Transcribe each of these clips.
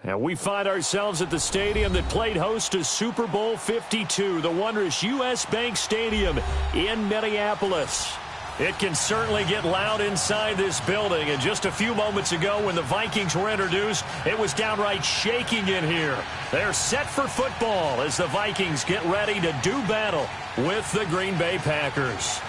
And we find ourselves at the stadium that played host to Super Bowl 52, the wondrous U.S. Bank Stadium in Minneapolis. It can certainly get loud inside this building. And just a few moments ago when the Vikings were introduced, it was downright shaking in here. They're set for football as the Vikings get ready to do battle with the Green Bay Packers.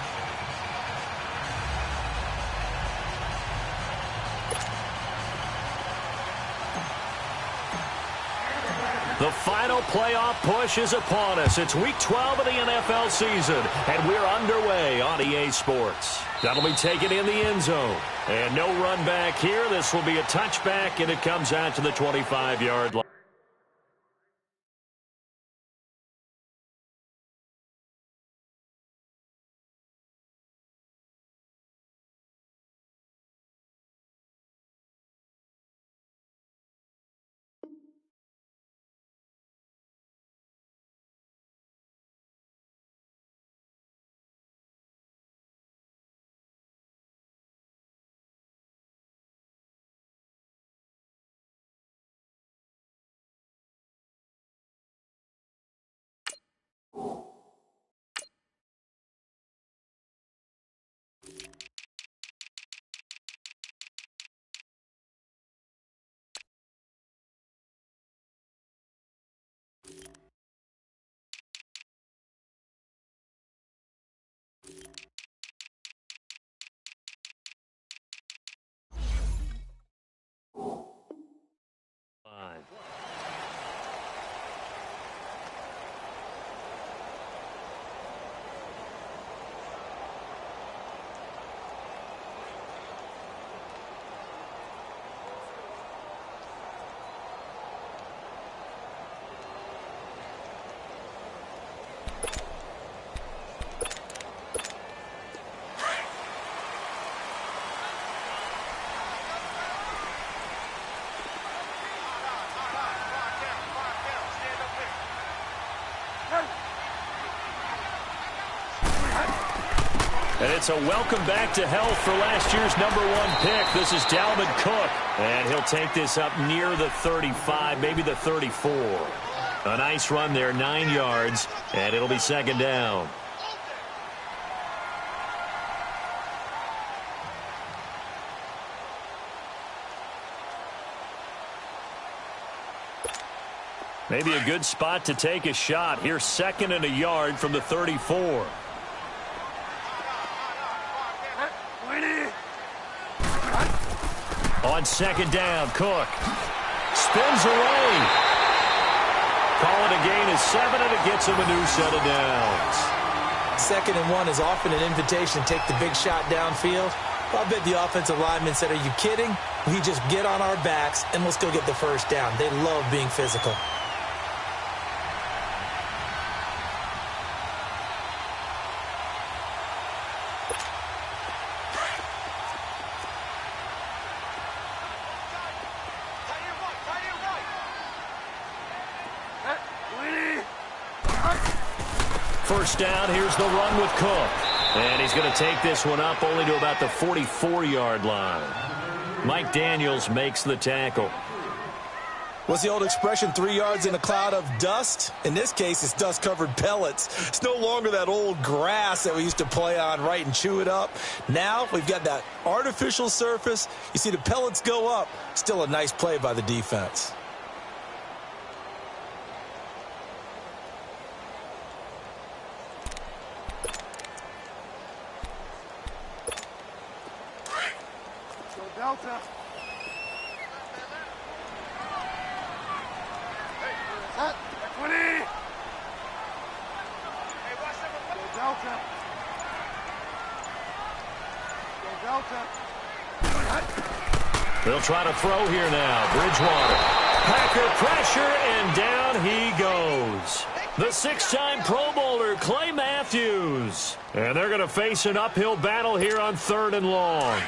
The final playoff push is upon us. It's Week 12 of the NFL season, and we're underway on EA Sports. That'll be taken in the end zone. And no run back here. This will be a touchback, and it comes out to the 25-yard line. And it's a welcome back to health for last year's #1 pick. This is Dalvin Cook. And he'll take this up near the 35, maybe the 34. A nice run there, 9 yards, and it'll be second down. Maybe a good spot to take a shot. Here's 2nd and a yard from the 34. On 2nd down, Cook spins away. Call it a gain of 7, and it gets him a new set of downs. 2nd and 1 is often an invitation to take the big shot downfield. I bet the offensive lineman said, "Are you kidding? We just get on our backs, and let's go get the first down." They love being physical. First down, here's the run with Cook. And he's going to take this one up only to about the 44-yard line. Mike Daniels makes the tackle. What's the old expression, 3 yards in a cloud of dust? In this case, it's dust-covered pellets. It's no longer that old grass that we used to play on, right, and chew it up. Now we've got that artificial surface. You see the pellets go up. Still a nice play by the defense. Delta. Set. 20. Hey, watch number 1. Go Delta. Go Delta. They'll try to throw here now. Bridgewater. Packer pressure, and down he goes. The 6-time Pro Bowler, Clay Matthews. And they're going to face an uphill battle here on 3rd and long.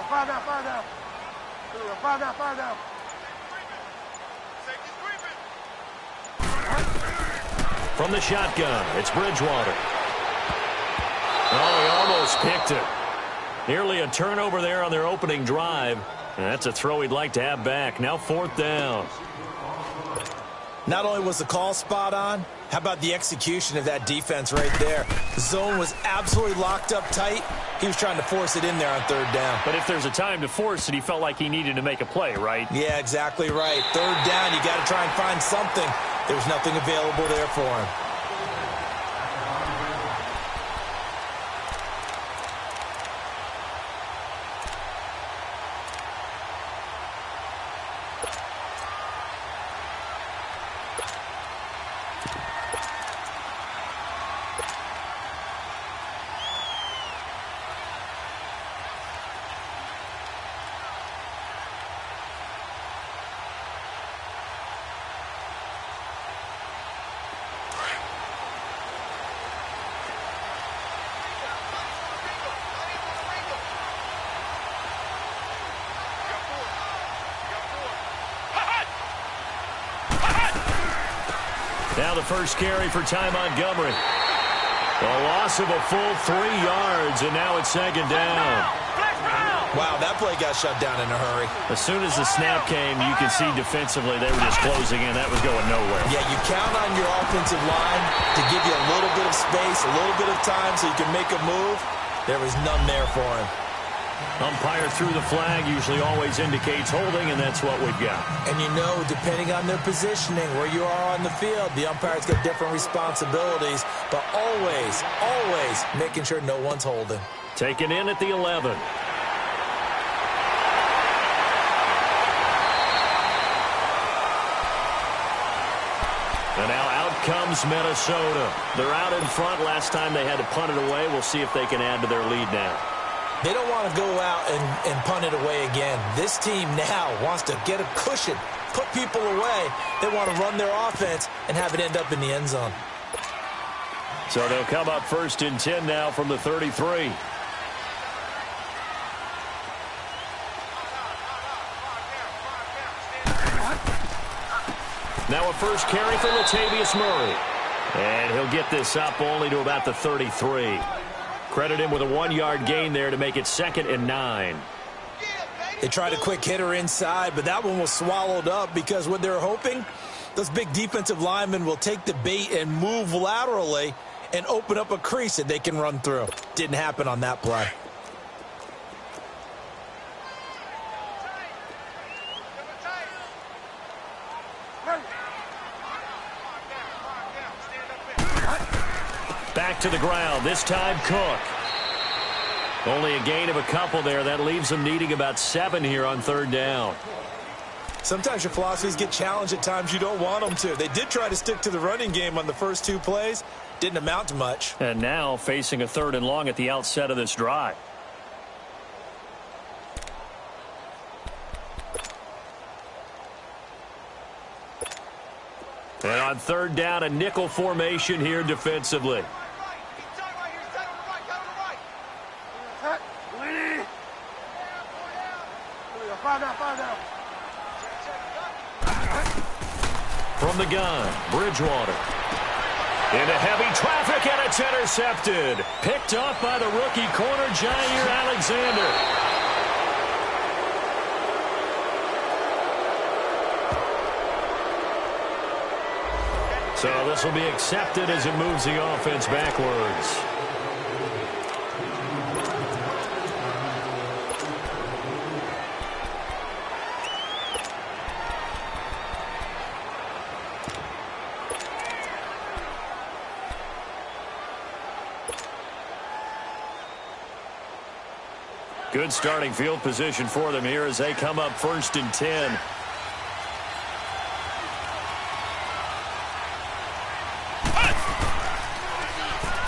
Fire down, fire down. Fire down, fire down. From the shotgun, it's Bridgewater. Oh, he almost picked it. Nearly a turnover there on their opening drive. And that's a throw he'd like to have back. Now 4th down. Not only was the call spot on, how about the execution of that defense right there? The zone was absolutely locked up tight. He was trying to force it in there on 3rd down. But if there's a time to force it, he felt like he needed to make a play, right? Yeah, exactly right. 3rd down, you got to try and find something. There's nothing available there for him. Now the first carry for Ty Montgomery. A loss of a full 3 yards, and now it's 2nd down. Wow, that play got shut down in a hurry. As soon as the snap came, you could see defensively they were just closing in. That was going nowhere. Yeah, you count on your offensive line to give you a little bit of space, a little bit of time so you can make a move. There was none there for him. Umpire threw the flag, usually always indicates holding, and that's what we've got. And you know, depending on their positioning, where you are on the field, the umpire's got different responsibilities, but always, always making sure no one's holding. Taken in at the 11. And now out comes Minnesota. They're out in front. Last time they had to punt it away. We'll see if they can add to their lead now. They don't want to go out and punt it away again. This team now wants to get a cushion, put people away. They want to run their offense and have it end up in the end zone. So they'll come up 1st and 10 now from the 33. Now a first carry for Latavius Murray. And he'll get this up only to about the 33. Credit him with a 1-yard gain there to make it 2nd and 9. They tried a quick hitter inside, but that one was swallowed up because what they're hoping, those big defensive linemen will take the bait and move laterally and open up a crease that they can run through. Didn't happen on that play. Back to the ground, this time Cook. Only a gain of a couple there. That leaves them needing about 7 here on 3rd down. Sometimes your philosophies get challenged at times you don't want them to. They did try to stick to the running game on the first 2 plays. Didn't amount to much. And now facing a 3rd and long at the outset of this drive. And on 3rd down, a nickel formation here defensively. From the gun, Bridgewater. Into heavy traffic, and it's intercepted. Picked off by the rookie corner, Jair Alexander. So this will be accepted as it moves the offense backwards. Good starting field position for them here as they come up 1st and 10.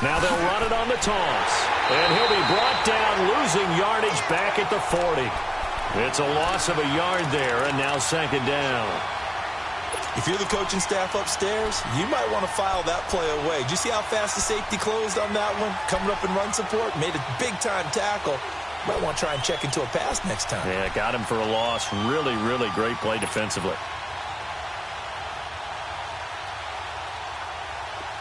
Now they'll run it on the toss. And he'll be brought down, losing yardage back at the 40. It's a loss of a yard there, and now 2nd down. If you're the coaching staff upstairs, you might want to file that play away. Did you see how fast the safety closed on that one? Coming up in run support, made a big-time tackle. Might want to try and check into a pass next time. Yeah, got him for a loss. Really, really great play defensively.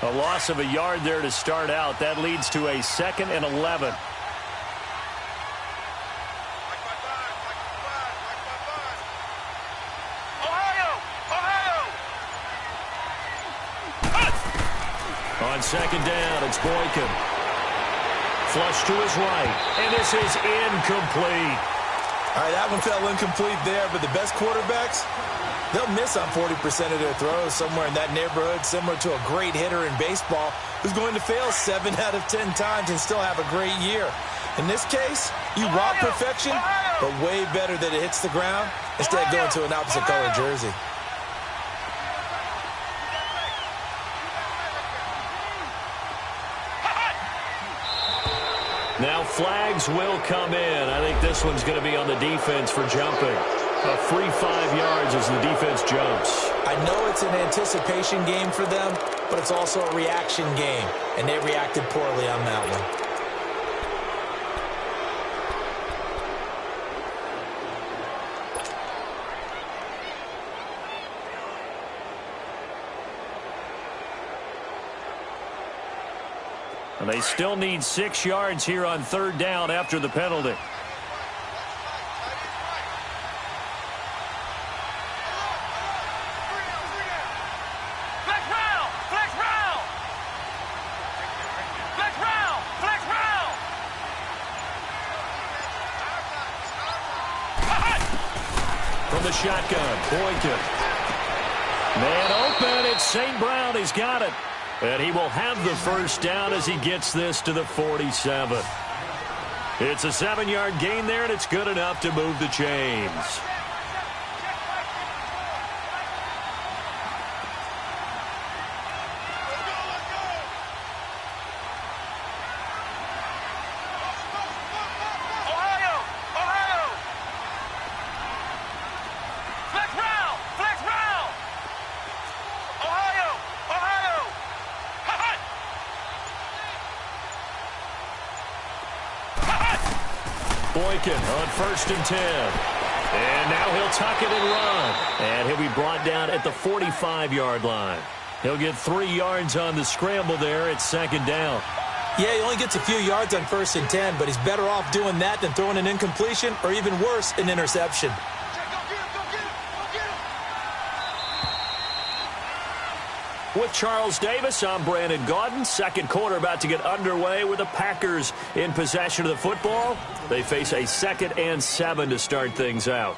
A loss of a yard there to start out. That leads to a 2nd and 11. On 2nd down, it's Boykin. Flush to his right, and this is incomplete. All right, that one fell incomplete there, but the best quarterbacks, they'll miss on 40% of their throws, somewhere in that neighborhood, similar to a great hitter in baseball who's going to fail 7 out of 10 times and still have a great year. In this case, you want perfection, but way better that it hits the ground instead of going to an opposite color jersey. Now flags will come in. I think this one's going to be on the defense for jumping. A free 5 yards as the defense jumps. I know it's an anticipation game for them, but it's also a reaction game, and they reacted poorly on that one. And they still need 6 yards here on 3rd down after the penalty. From the shotgun, Boykin. Man open, it's St. Brown, he's got it. And he will have the 1st down as he gets this to the 47. It's a 7-yard gain there, and it's good enough to move the chains. Boykin on 1st and 10. And now he'll tuck it and run. And he'll be brought down at the 45-yard line. He'll get 3 yards on the scramble there at 2nd down. Yeah, he only gets a few yards on 1st and 10, but he's better off doing that than throwing an incompletion or even worse, an interception. With Charles Davis, I'm Brandon Gaudin. 2nd quarter about to get underway with the Packers in possession of the football. They face a 2nd and 7 to start things out.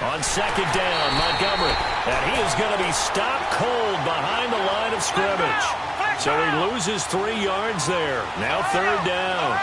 On 2nd down, Montgomery. And he is going to be stopped cold behind the line of scrimmage. So he loses 3 yards there. Now 3rd down.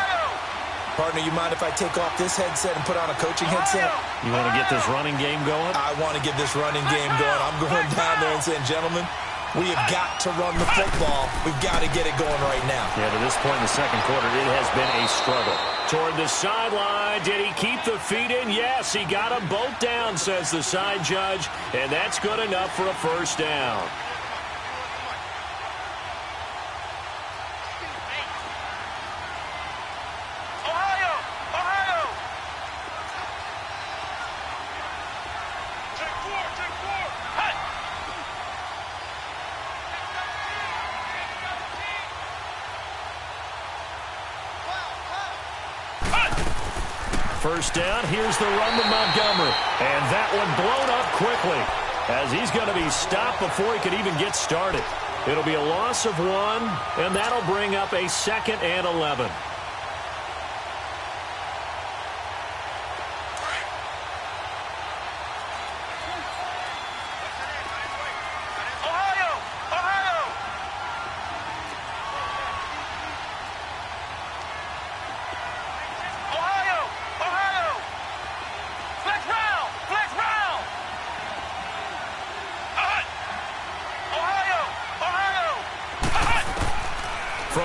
Partner, you mind if I take off this headset and put on a coaching headset? You want to get this running game going? I want to get this running game going. I'm going down there and saying, gentlemen, we have got to run the football. We've got to get it going right now. Yeah, to this point in the 2nd quarter, it has been a struggle. Toward the sideline, did he keep the feet in? Yes, he got them both down, says the side judge, and that's good enough for a 1st down. First down, here's the run to Montgomery. And that one blown up quickly as he's going to be stopped before he could even get started. It'll be a loss of 1, and that'll bring up a 2nd and 11.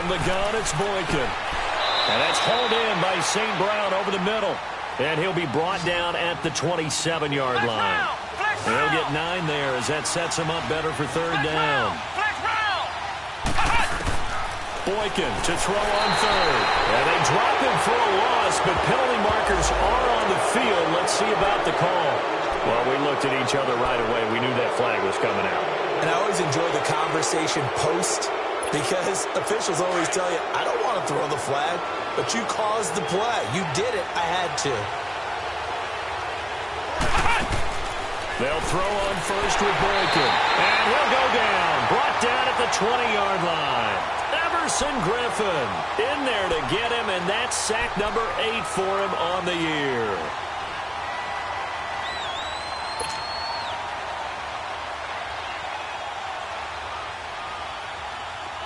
From the gun, it's Boykin. And that's hauled in by St. Brown over the middle. And he'll be brought down at the 27-yard line. He'll get 9 there as that sets him up better for third down. Boykin to throw on third. And they drop him for a loss, but penalty markers are on the field. Let's see about the call. Well, we looked at each other right away. We knew that flag was coming out. And I always enjoy the conversation post because officials always tell you, I don't want to throw the flag, but you caused the play. You did it. I had to. They'll throw on first with Boykin. And he'll go down. Brought down at the 20-yard line. Emerson Griffin in there to get him, and that's sack number 8 for him on the year.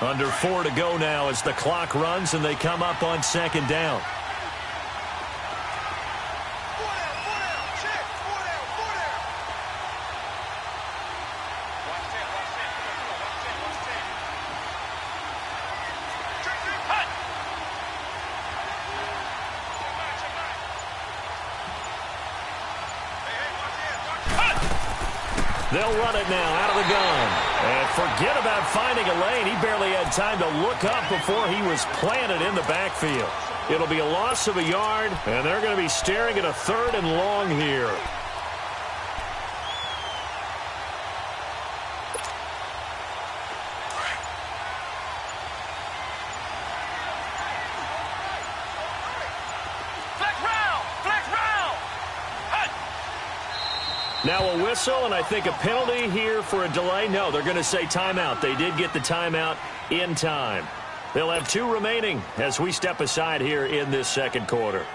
Under 4 to go now as the clock runs and they come up on second down. They'll run it now out of the gun. And forget about finding a lane. He barely had time to look up before he was planted in the backfield. It'll be a loss of a yard, and they're going to be staring at a 3rd and long here. Now a whistle, and I think a penalty here for a delay. No, they're going to say timeout. They did get the timeout in time. They'll have 2 remaining as we step aside here in this second quarter.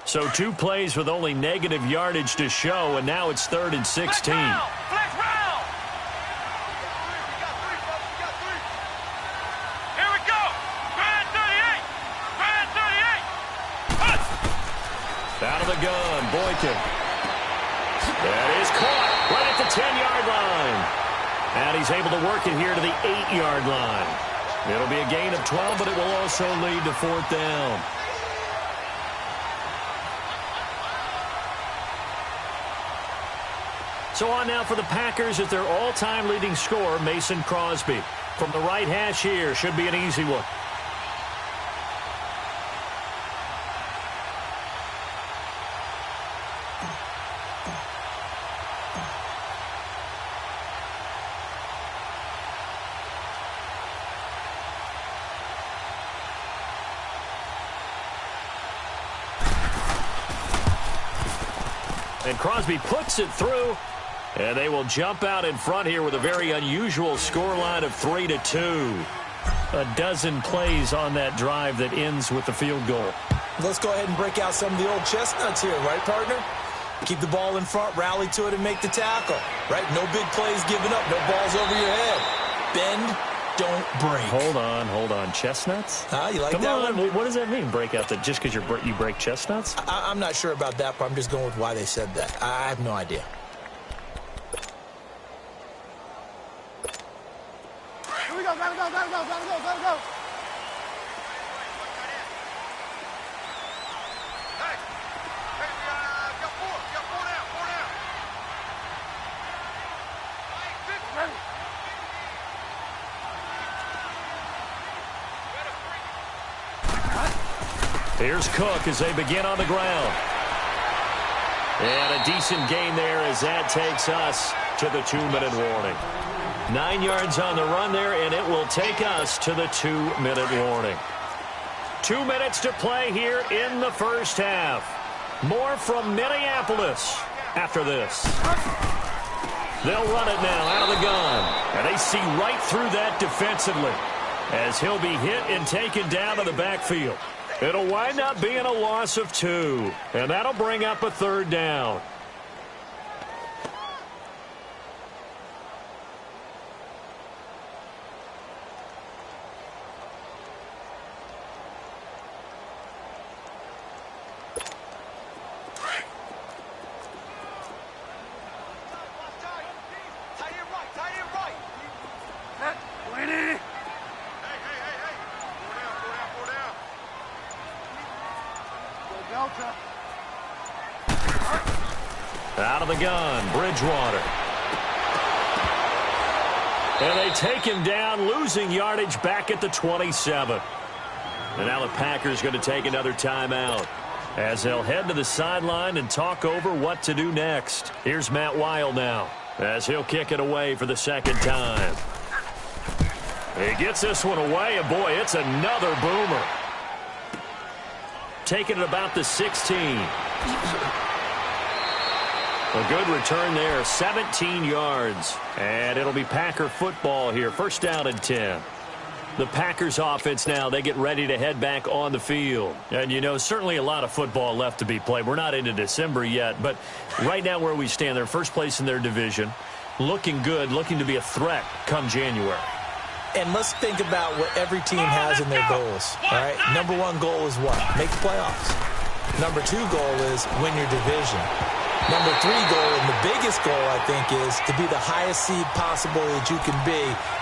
So 2 plays with only negative yardage to show, and now it's 3rd and 16. Out of the gun, Boykin. That is caught right at the 10-yard line. And he's able to work it here to the 8-yard line. It'll be a gain of 12, but it will also lead to 4th down. So on now for the Packers at their all-time leading scorer, Mason Crosby. From the right hash here, should be an easy one. And Crosby puts it through, and they will jump out in front here with a very unusual scoreline of 3-2. A dozen plays on that drive that ends with the field goal. Let's go ahead and break out some of the old chestnuts here, right, partner? Keep the ball in front, rally to it, and make the tackle, right? No big plays given up, no balls over your head. Bend, don't break. Hold on. Chestnuts? You like Come that on. one? What does that mean, break out? That just because you break chestnuts? I'm not sure about that, but I'm just going with why they said that. I have no idea. Here we go, gotta go. Hey, got 4 down. Ready. Here's Cook as they begin on the ground. And a decent gain there as that takes us to the 2-minute warning. 9 yards on the run there, and it will take us to the 2-minute warning. 2 minutes to play here in the first half. More from Minneapolis after this. They'll run it now out of the gun. And they see right through that defensively as he'll be hit and taken down to the backfield. It'll wind up being a loss of 2, and that'll bring up a 3rd down. Out of the gun, Bridgewater. And they take him down, losing yardage back at the 27. And now the Packers going to take another timeout as they'll head to the sideline and talk over what to do next. Here's Matt Weil now as he'll kick it away for the second time. He gets this one away, and boy, it's another boomer. Taking it about the 16. A good return there, 17 yards. And it'll be Packer football here, first down and 10. The Packers offense now, they get ready to head back on the field. And, you know, certainly a lot of football left to be played. We're not into December yet, but right now where we stand, they're first place in their division. Looking good, looking to be a threat come January. And let's think about what every team has in their goals, all right? Number one goal is what? Make the playoffs. Number two goal is win your division. Number three goal, and the biggest goal, I think, is to be the highest seed possible that you can be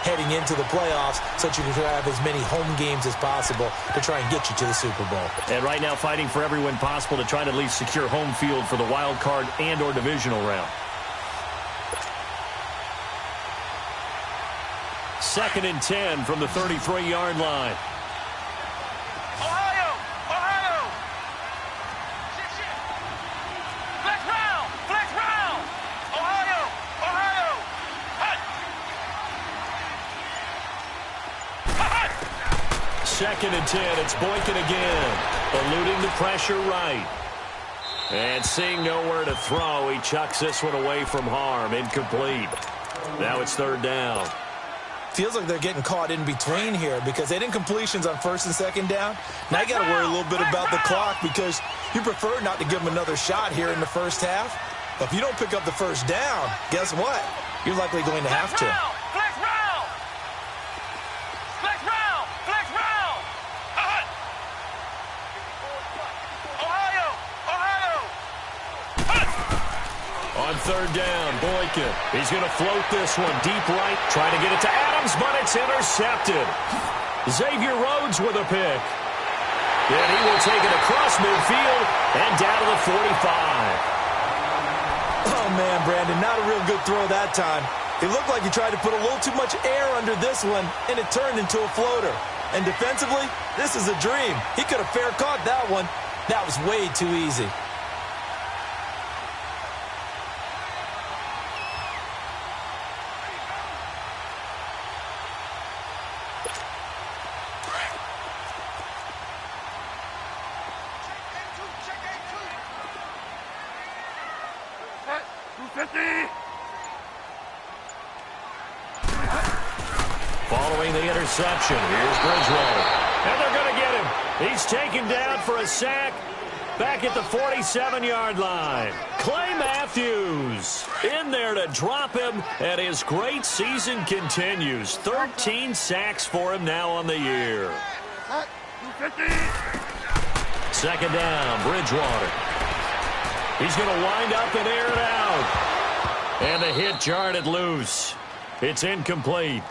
heading into the playoffs so that you can have as many home games as possible to try and get you to the Super Bowl. And right now fighting for every win possible to try to at least secure home field for the wild card and or divisional round. Second and 10 from the 33-yard line. Second and 10, it's Boykin again, eluding the pressure right. And seeing nowhere to throw, he chucks this one away from harm, incomplete. Now it's third down. Feels like they're getting caught in between here because they didn't completions on first and second down. Now you got to worry a little bit about the clock because you prefer not to give them another shot here in the first half. But if you don't pick up the first down, guess what? You're likely going to have to. On third down, Boykin. He's going to float this one deep right. Trying to get it to Adams, but it's intercepted. Xavier Rhodes with a pick. And he will take it across midfield and down to the 45. Oh, man, Brandon, not a real good throw that time. It looked like he tried to put a little too much air under this one, and it turned into a floater. And defensively, this is a dream. He could have fair caught that one. That was way too easy. Following the interception, here's Bridgewater. And they're going to get him. He's taken down for a sack back at the 47-yard line. Clay Matthews in there to drop him, and his great season continues. 13 sacks for him now on the year. Second down, Bridgewater. He's going to wind up and air it out. And the hit jarred it loose. It's incomplete.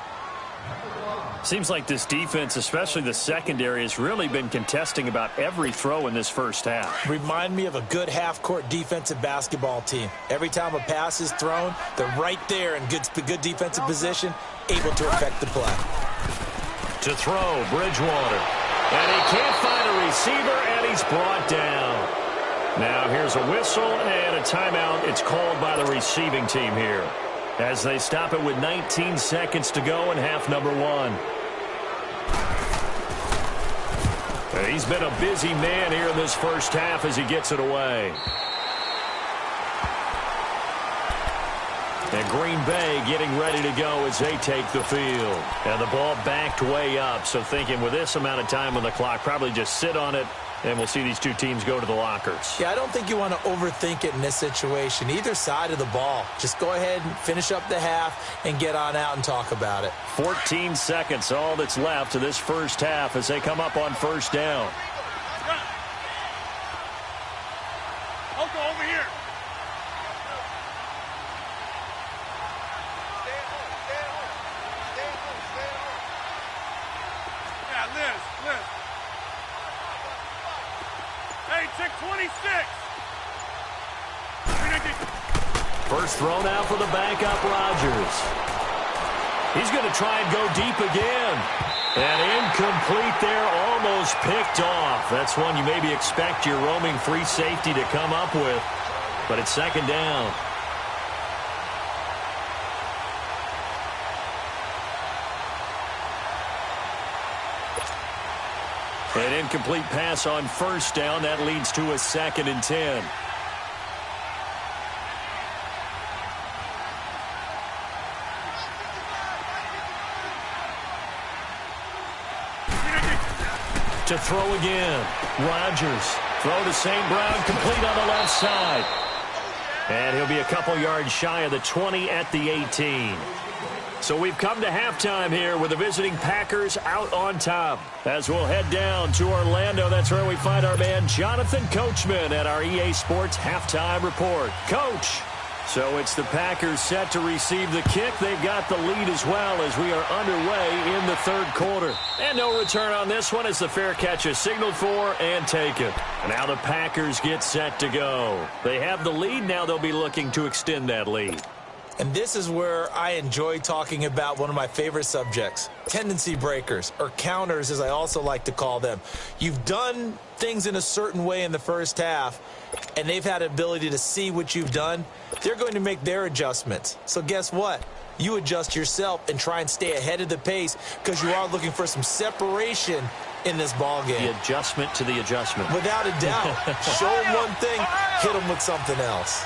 Seems like this defense, especially the secondary, has really been contesting about every throw in this first half. Remind me of a good half-court defensive basketball team. Every time a pass is thrown, they're right there in good defensive position, able to affect the play. To throw, Bridgewater. And he can't find a receiver, and he's brought down. Now here's a whistle and a timeout. It's called by the receiving team here, as they stop it with 19 seconds to go in half number one. He's been a busy man here in this first half as he gets it away. And Green Bay getting ready to go as they take the field. And the ball backed way up, so thinking with this amount of time on the clock, probably just sit on it, and we'll see these two teams go to the lockers. Yeah, I don't think you want to overthink it in this situation. Either side of the ball. Just go ahead and finish up the half and get on out and talk about it. 14 seconds, all that's left to this first half as they come up on first down. Over here. Yeah, Liz. Hey, check 20. First thrown out for the backup, Rodgers. He's going to try and go deep again. And incomplete there, almost picked off. That's one you maybe expect your roaming free safety to come up with. But it's second down. An incomplete pass on first down. That leads to a 2nd and 10. To throw again. Rodgers. Throw to St. Brown. Complete on the left side. And he'll be a couple yards shy of the 20 at the 18. So we've come to halftime here with the visiting Packers out on top. As we'll head down to Orlando, that's where we find our man Jonathan Coachman at our EA Sports Halftime Report. Coach, so it's the Packers set to receive the kick. They've got the lead as well as we are underway in the third quarter. And no return on this one as the fair catch is signaled for and taken. And now the Packers get set to go. They have the lead. Now they'll be looking to extend that lead. And this is where I enjoy talking about one of my favorite subjects, tendency breakers, or counters as I also like to call them. You've done things in a certain way in the first half, and they've had an ability to see what you've done. They're going to make their adjustments. So guess what? You adjust yourself and try and stay ahead of the pace because you are looking for some separation in this ball game. The adjustment to the adjustment. Without a doubt. Show them one thing, hit them with something else.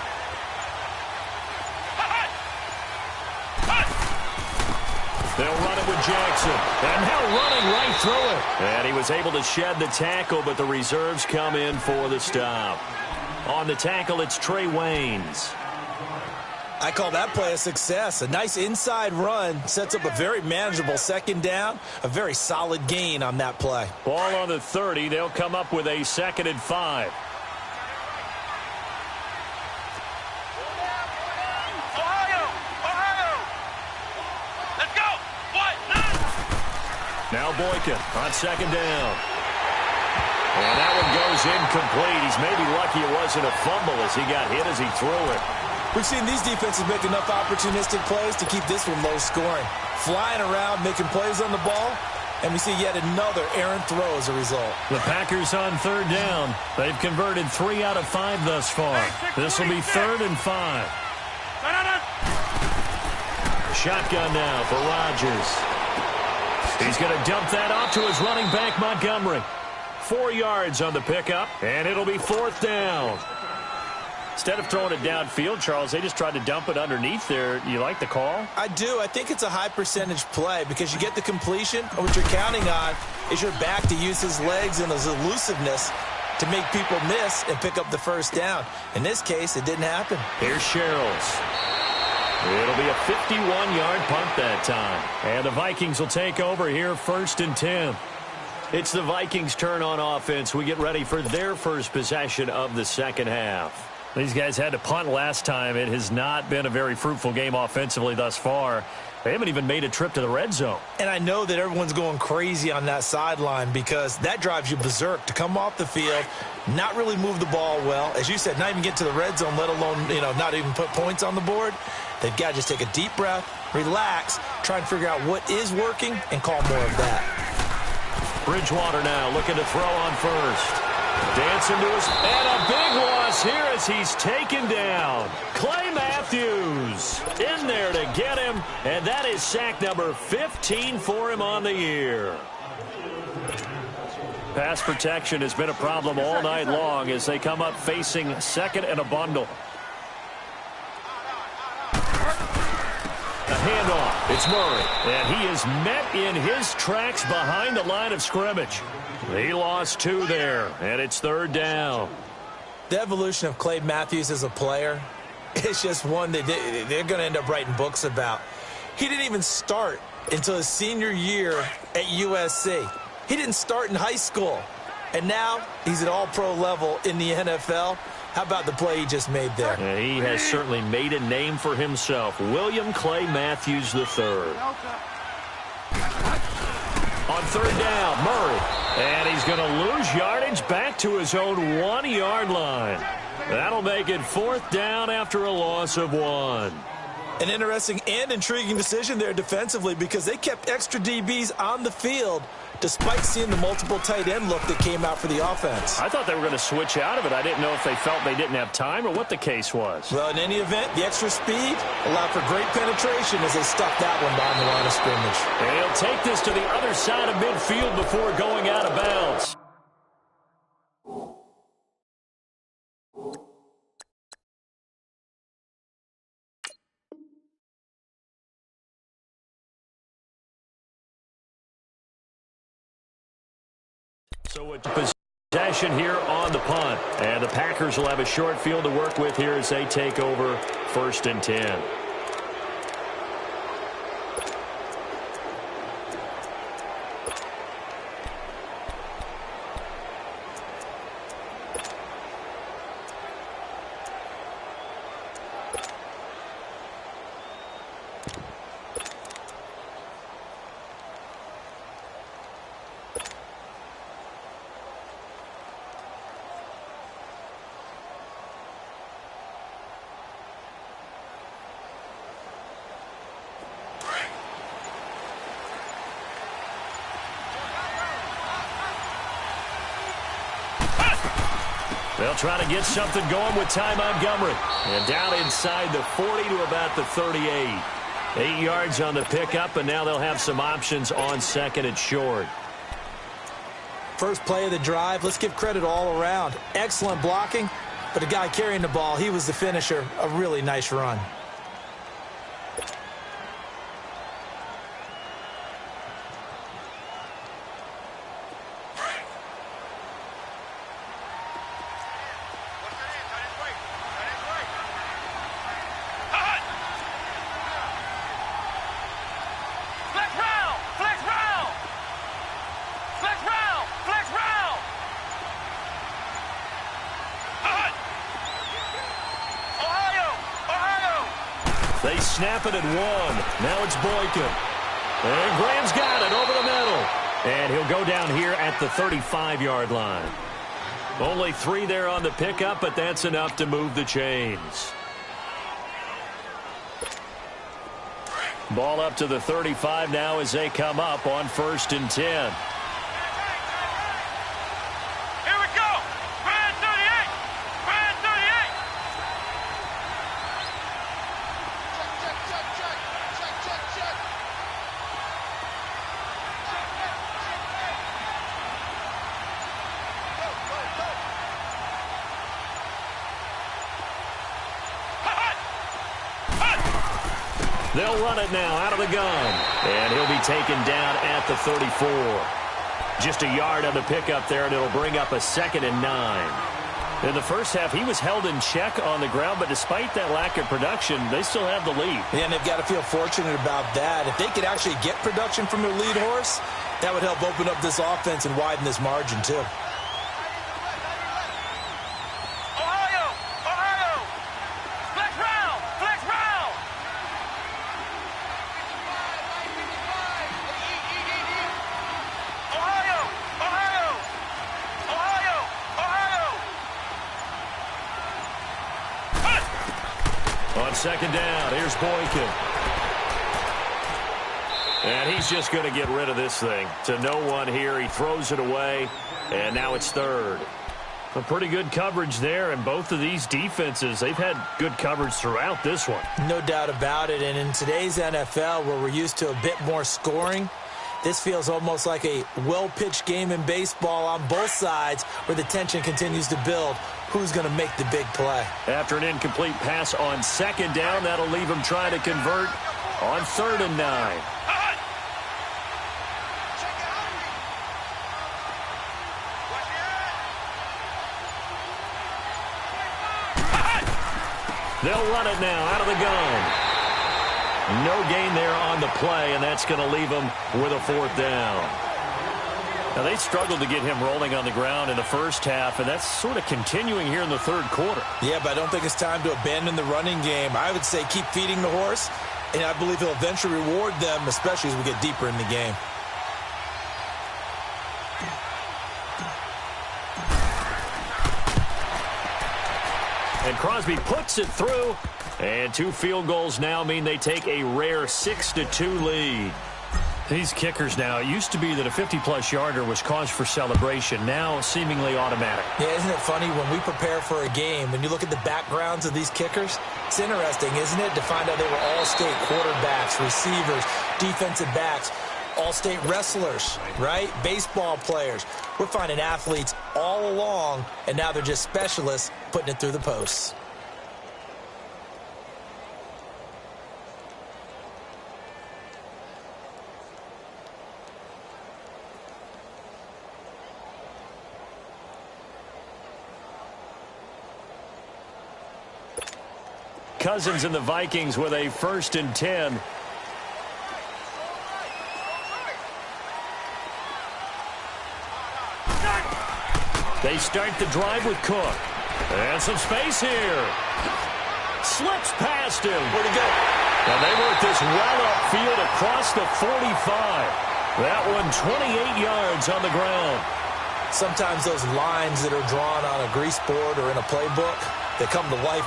They'll run it with Jackson. And now running right through it. And he was able to shed the tackle, but the reserves come in for the stop. On the tackle, it's Trey Waynes. I call that play a success. A nice inside run sets up a very manageable second down. A very solid gain on that play. Ball on the 30. They'll come up with a 2nd and 5. Now Boykin on 2nd down. And that one goes incomplete. He's maybe lucky it wasn't a fumble as he got hit as he threw it. We've seen these defenses make enough opportunistic plays to keep this one low scoring. Flying around, making plays on the ball, and we see yet another errant throw as a result. The Packers on 3rd down. They've converted 3 out of 5 thus far. This will be 3rd and 5. Shotgun now for Rodgers. He's going to dump that off to his running back, Montgomery. 4 yards on the pickup, and it'll be 4th down. Instead of throwing it downfield, Charles, they just tried to dump it underneath there. You like the call? I do. I think it's a high percentage play because you get the completion, and what you're counting on is your back to use his legs and his elusiveness to make people miss and pick up the first down. In this case, it didn't happen. Here's Sherrills. It'll be a 51-yard punt that time. And the Vikings will take over here 1st and 10. It's the Vikings' turn on offense. We get ready for their first possession of the second half. These guys had to punt last time. It has not been a very fruitful game offensively thus far. They haven't even made a trip to the red zone. And I know that everyone's going crazy on that sideline because that drives you berserk to come off the field, not really move the ball well. As you said, not even get to the red zone, let alone, not even put points on the board. They've got to just take a deep breath, relax, try and figure out what is working, and call more of that. Bridgewater now looking to throw on first. Dancing to his, and a big loss here as he's taken down. Clay Matthews in there to get him, and that is sack number 15 for him on the year. Pass protection has been a problem all night long as they come up facing 2nd and a bundle. A handoff. It's Murray. And he is met in his tracks behind the line of scrimmage. He lost 2 there, and it's 3rd down. The evolution of Clay Matthews as a player, it's just one that they're going to end up writing books about. He didn't even start until his senior year at USC. He didn't start in high school. And now he's at all-pro level in the NFL. How about the play he just made there? Yeah, he has certainly made a name for himself. William Clay Matthews III. On third down, Murray. And he's going to lose yardage back to his own 1-yard line. That'll make it fourth down after a loss of 1. An interesting and intriguing decision there defensively because they kept extra DBs on the field despite seeing the multiple tight end look that came out for the offense. I thought they were going to switch out of it. I didn't know if they felt they didn't have time or what the case was. Well, in any event, the extra speed allowed for great penetration as they stuffed that one behind the line of scrimmage. And he'll take this to the other side of midfield before going out of bounds. So a possession here on the punt. And the Packers will have a short field to work with here as they take over 1st and 10. They'll try to get something going with Ty Montgomery. And down inside the 40 to about the 38. 8 yards on the pickup, and now they'll have some options on 2nd and short. First play of the drive, let's give credit all around. Excellent blocking, but the guy carrying the ball, he was the finisher. A really nice run. They snap it at 1. Now it's Boykin. And Graham's got it over the middle. And he'll go down here at the 35-yard line. Only 3 there on the pickup, but that's enough to move the chains. Ball up to the 35 now as they come up on 1st and 10. They'll run it now out of the gun. And he'll be taken down at the 34. Just a yard on the pickup there, and it'll bring up a 2nd and 9. In the first half, he was held in check on the ground, but despite that lack of production, they still have the lead. Yeah, and they've got to feel fortunate about that. If they could actually get production from their lead horse, that would help open up this offense and widen this margin, too. On 2nd down, here's Boykin. And he's just going to get rid of this thing. To no one here. He throws it away, and now it's 3rd. A pretty good coverage there, and both of these defenses, they've had good coverage throughout this one. No doubt about it, and in today's NFL, where we're used to a bit more scoring, this feels almost like a well-pitched game in baseball on both sides where the tension continues to build. Who's going to make the big play? After an incomplete pass on 2nd down, that'll leave him trying to convert on 3rd and 9. They'll run it now out of the gun. No gain there on the play, and that's going to leave him with a 4th down. Now, they struggled to get him rolling on the ground in the first half, and that's sort of continuing here in the 3rd quarter. Yeah, but I don't think it's time to abandon the running game. I would say keep feeding the horse, and I believe he'll eventually reward them, especially as we get deeper in the game. And Crosby puts it through. And 2 field goals now mean they take a rare 6-2 lead. These kickers now, it used to be that a 50-plus yarder was cause for celebration. Now seemingly automatic. Yeah, isn't it funny when we prepare for a game, when you look at the backgrounds of these kickers, it's interesting, isn't it, to find out they were all-state quarterbacks, receivers, defensive backs, all-state wrestlers, right? Baseball players. We're finding athletes all along, and now they're just specialists putting it through the posts. Cousins and the Vikings with a 1st and 10. They start the drive with Cook. And some space here. Slips past him. Where'd he go? And they work this well upfield across the 45. That one 28 yards on the ground. Sometimes those lines that are drawn on a grease board or in a playbook, they come to life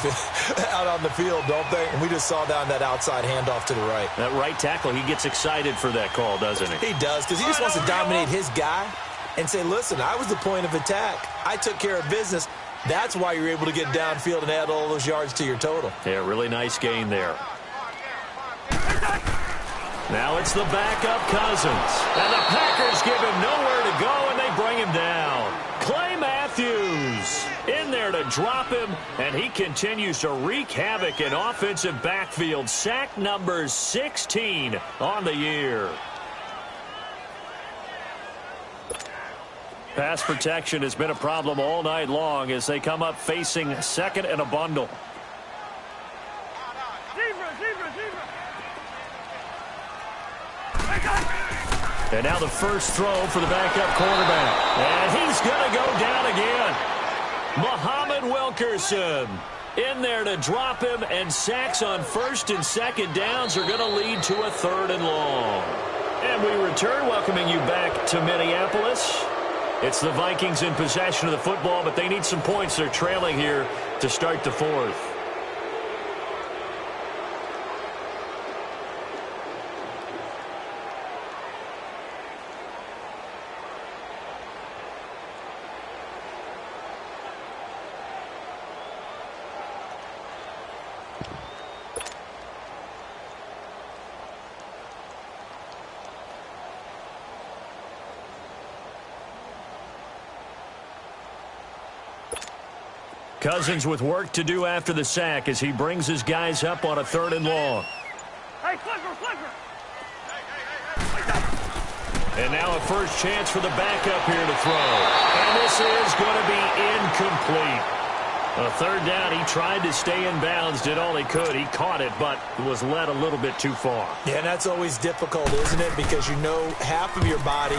out on the field, don't they? And we just saw down that outside handoff to the right. That right tackle, he gets excited for that call, doesn't he? He does, because he just wants to dominate his guy and say, listen, I was the point of attack. I took care of business. That's why you're able to get downfield and add all those yards to your total. Yeah, really nice gain there. Now it's the backup Cousins. And the Packers give him nowhere to go, and they bring him down. Clay Matthews in there to drop him, and he continues to wreak havoc in offensive backfield. Sack number 16 on the year. Pass protection has been a problem all night long as they come up facing 2nd and a bundle. And now the first throw for the backup quarterback. And he's going to go down again. Muhammad Wilkerson in there to drop him, and sacks on 1st and 2nd downs are going to lead to a 3rd and long. And we return, welcoming you back to Minneapolis. It's the Vikings in possession of the football, but they need some points. They're trailing here to start the 4th. Cousins with work to do after the sack as he brings his guys up on a 3rd and long. Hey, Clipper! And now a first chance for the backup here to throw. And this is going to be incomplete. A 3rd down, he tried to stay in bounds, did all he could. He caught it, but was led a little bit too far. Yeah, and that's always difficult, isn't it? Because you know half of your body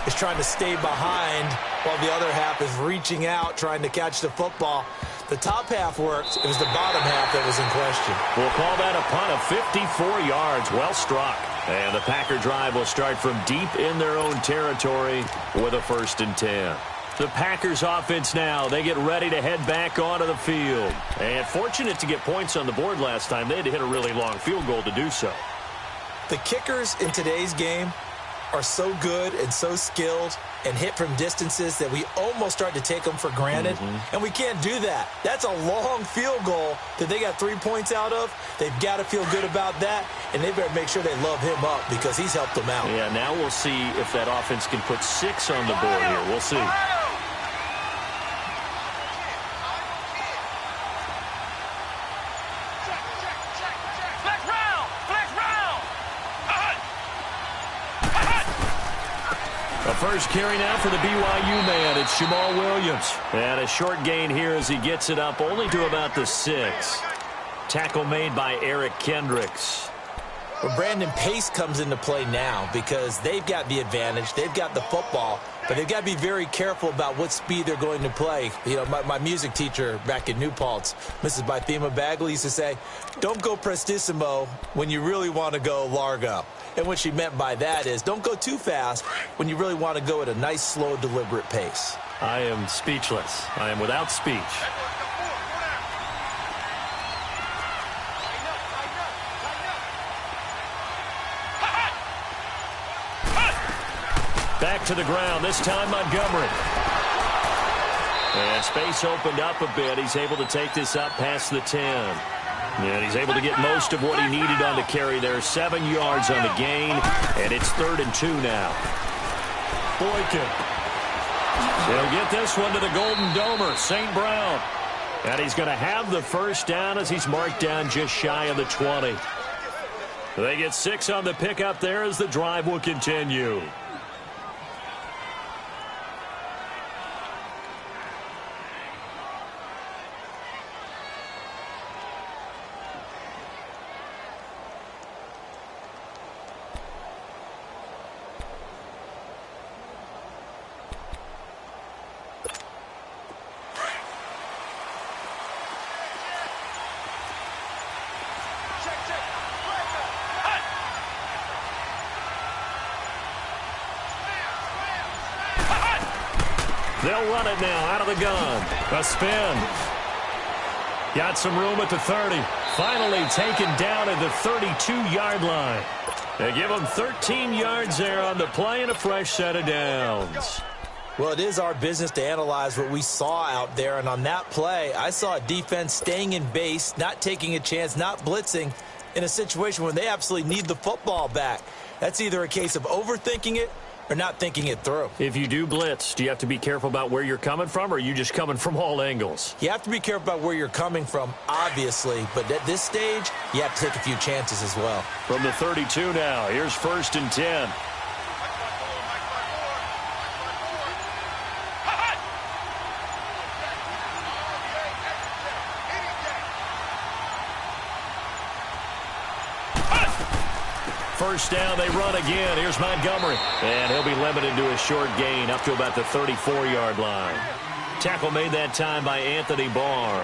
is trying to stay behind while the other half is reaching out, trying to catch the football. The top half worked. It was the bottom half that was in question. We'll call that a punt of 54 yards. Well struck. And the Packer drive will start from deep in their own territory with a 1st and 10. The Packers offense now, they get ready to head back onto the field. And fortunate to get points on the board last time. They had to hit a really long field goal to do so. The kickers in today's game are so good and so skilled and hit from distances that we almost start to take them for granted. And we can't do that. That's a long field goal that they got 3 points out of. They've got to feel good about that, and they better make sure they love him up because he's helped them out. Yeah, now we'll see if that offense can put 6 on the board here. We'll see. First carry now for the BYU man. It's Jamal Williams. And a short gain here as he gets it up only to about the 6. Tackle made by Eric Kendricks. Well, Brandon, pace comes into play now because they've got the advantage. They've got the football, but they've got to be very careful about what speed they're going to play. You know, my music teacher back in New Paltz, Mrs. Bythema Bagley, used to say, don't go prestissimo when you really want to go largo. And what she meant by that is don't go too fast when you really want to go at a nice, slow, deliberate pace. I am speechless. I am without speech. back to the ground. This time Montgomery. And space opened up a bit. He's able to take this up past the 10. And he's able to get most of what he needed on the carry there. 7 yards on the gain. And it's 3rd and 2 now. Boykin. He'll get this one to the Golden Domer, St. Brown. And he's going to have the first down as he's marked down just shy of the 20. They get 6 on the pickup there as the drive will continue. They'll run it now out of the gun. A spin. Got some room at the 30. Finally taken down at the 32-yard line. They give him 13 yards there on the play and a fresh set of downs. Well, it is our business to analyze what we saw out there. And on that play, I saw a defense staying in base, not taking a chance, not blitzing in a situation where they absolutely need the football back. That's either a case of overthinking it or not thinking it through. If you do blitz, do you have to be careful about where you're coming from, or are you just coming from all angles? You have to be careful about where you're coming from, obviously, but at this stage, you have to take a few chances as well. From the 32 now, here's 1st and 10. First down, they run again. Here's Montgomery. And he'll be limited to a short gain up to about the 34-yard line. Tackle made that time by Anthony Barr.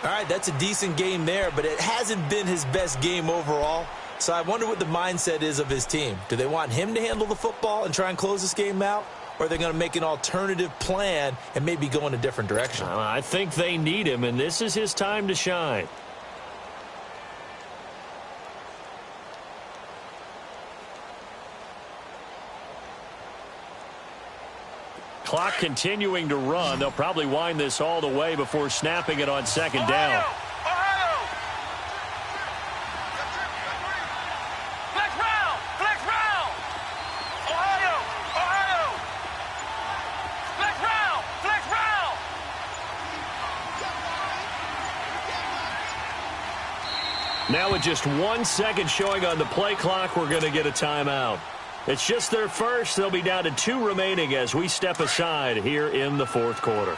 All right, that's a decent game there, but it hasn't been his best game overall. So I wonder what the mindset is of his team. Do they want him to handle the football and try and close this game out? Or are they going to make an alternative plan and maybe go in a different direction? I think they need him, and this is his time to shine. Clock continuing to run. They'll probably wind this all the way before snapping it on 2nd down. Now with just 1 second showing on the play clock, we're going to get a timeout. It's just their first. They'll be down to 2 remaining as we step aside here in the 4th quarter.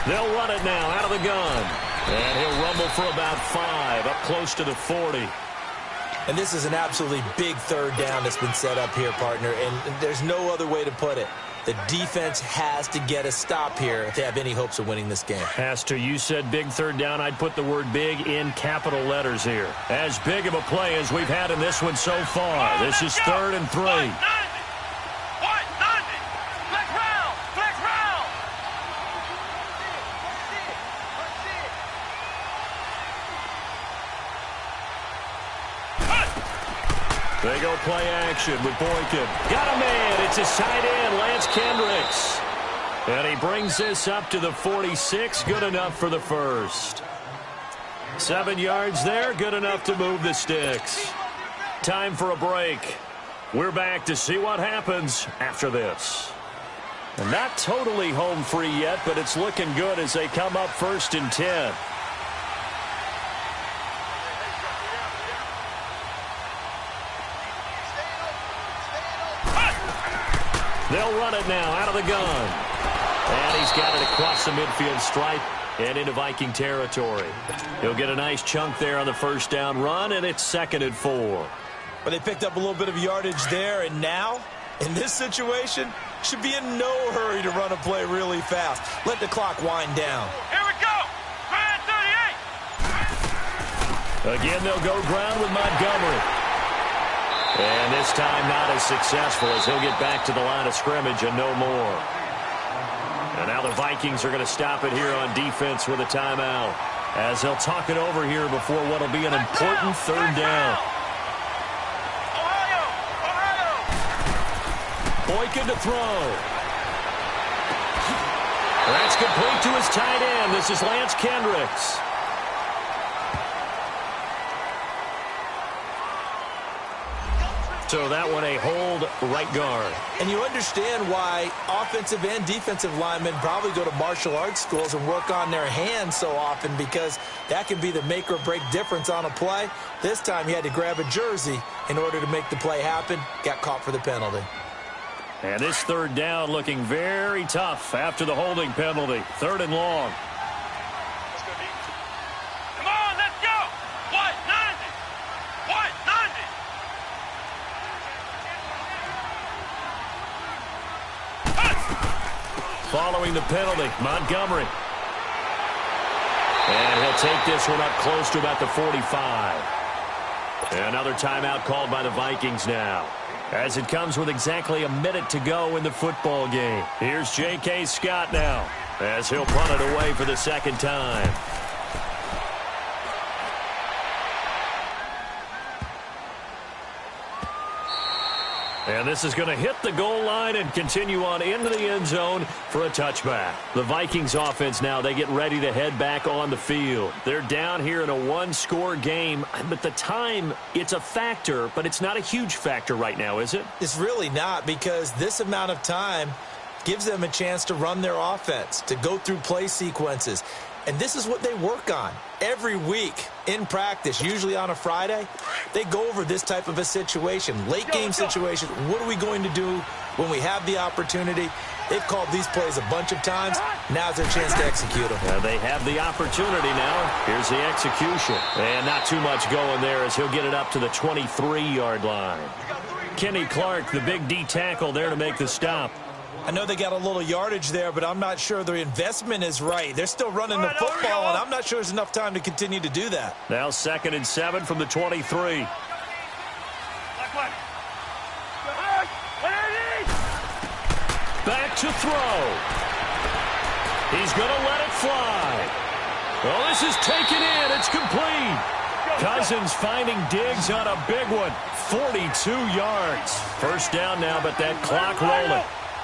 They'll run it now out of the gun. And he'll rumble for about 5, up close to the 40. And this is an absolutely big 3rd down that's been set up here, partner, and there's no other way to put it. The defense has to get a stop here if they have any hopes of winning this game. Has to. You said big 3rd down. I'd put the word big in capital letters here. As big of a play as we've had in this one so far. This is 3rd and 3. They go play action with Boykin. Got a man. It's his tight end, Lance Kendricks. And he brings this up to the 46. Good enough for the first. 7 yards there. Good enough to move the sticks. Time for a break. We're back to see what happens after this. And not totally home free yet, but it's looking good as they come up 1st and 10. They'll run it now out of the gun. And he's got it across the midfield stripe and into Viking territory. He'll get a nice chunk there on the 1st down run, and it's 2nd and 4. Well, they picked up a little bit of yardage there, and now, in this situation, should be in no hurry to run a play really fast. Let the clock wind down. Here we go. Ground 38. Again, they'll go ground with Montgomery. And this time not as successful as he'll get back to the line of scrimmage and no more. And now the Vikings are going to stop it here on defense with a timeout. as they'll talk it over here before what will be an important third down. Boykin to throw. That's complete to his tight end. This is Lance Kendricks. So that one a hold right guard. And you understand why offensive and defensive linemen probably go to martial arts schools and work on their hands so often, because that can be the make or break difference on a play. This time he had to grab a jersey in order to make the play happen. Got caught for the penalty. And this third down looking very tough after the holding penalty. 3rd and long. Come on, let's go. What? 90. What? 90. Following the penalty, Montgomery. And he'll take this one up close to about the 45. Another timeout called by the Vikings now, as it comes with exactly a minute to go in the football game. Here's J.K. Scott now, as he'll punt it away for the second time. And this is going to hit the goal line and continue on into the end zone for a touchback. The Vikings offense now, they get ready to head back on the field. They're down here in a one-score game, but the time, it's a factor, but it's not a huge factor right now, is it? It's really not, because this amount of time gives them a chance to run their offense, to go through play sequences. And this is what they work on every week in practice, usually on a Friday. They go over this type of a situation, late game situation. What are we going to do when we have the opportunity? They've called these plays a bunch of times. Now's their chance to execute them. They have the opportunity now. Here's the execution. And not too much going there, as he'll get it up to the 23-yard line. Kenny Clark, the big D tackle, there to make the stop. I know they got a little yardage there, but I'm not sure the investment is right. They're still running the football, and I'm not sure there's enough time to continue to do that. Now 2nd and 7 from the 23. Back to throw. He's going to let it fly. Oh, this is taken in. It's complete. Cousins finding Diggs on a big one. 42 yards. First down now, but that clock rolling.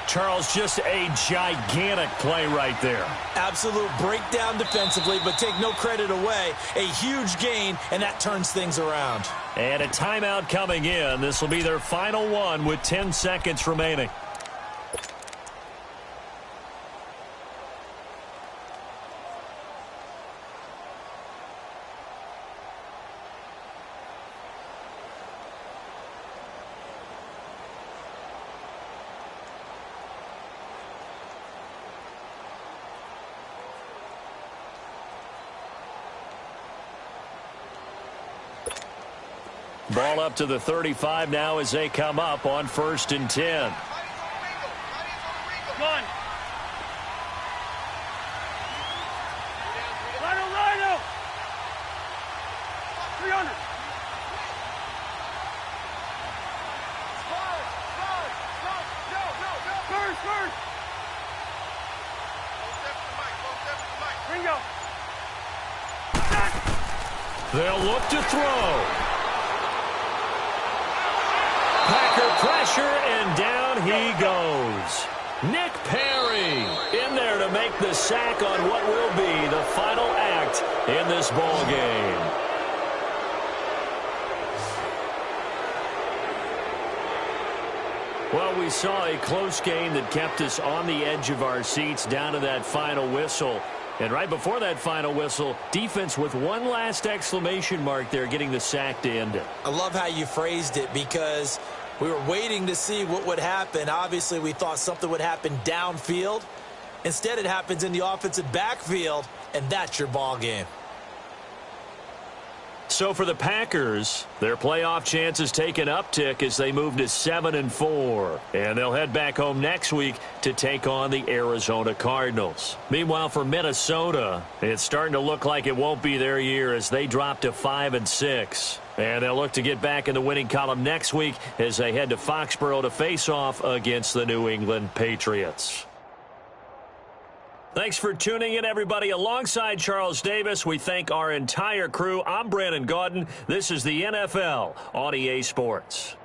Charles, just a gigantic play right there. Absolute breakdown defensively, but take no credit away. A huge gain, and that turns things around. And a timeout coming in. This will be their final one with 10 seconds remaining. Ball up to the 35 now as they come up on 1st and 10. Run. Rhino, 300. First. They'll look to throw. Packer pressure, and down he goes. Nick Perry in there to make the sack on what will be the final act in this ball game. Well, we saw a close game that kept us on the edge of our seats down to that final whistle. And right before that final whistle, defense with one last exclamation mark there, getting the sack to end it. I love how you phrased it, because we were waiting to see what would happen. Obviously, we thought something would happen downfield. Instead, it happens in the offensive backfield, and that's your ball game. So for the Packers, their playoff chances take an uptick as they move to 7-4. And they'll head back home next week to take on the Arizona Cardinals. Meanwhile, for Minnesota, it's starting to look like it won't be their year as they drop to 5-6. And they'll look to get back in the winning column next week as they head to Foxborough to face off against the New England Patriots. Thanks for tuning in, everybody. Alongside Charles Davis, we thank our entire crew. I'm Brandon Gaudin. This is the NFL on EA Sports.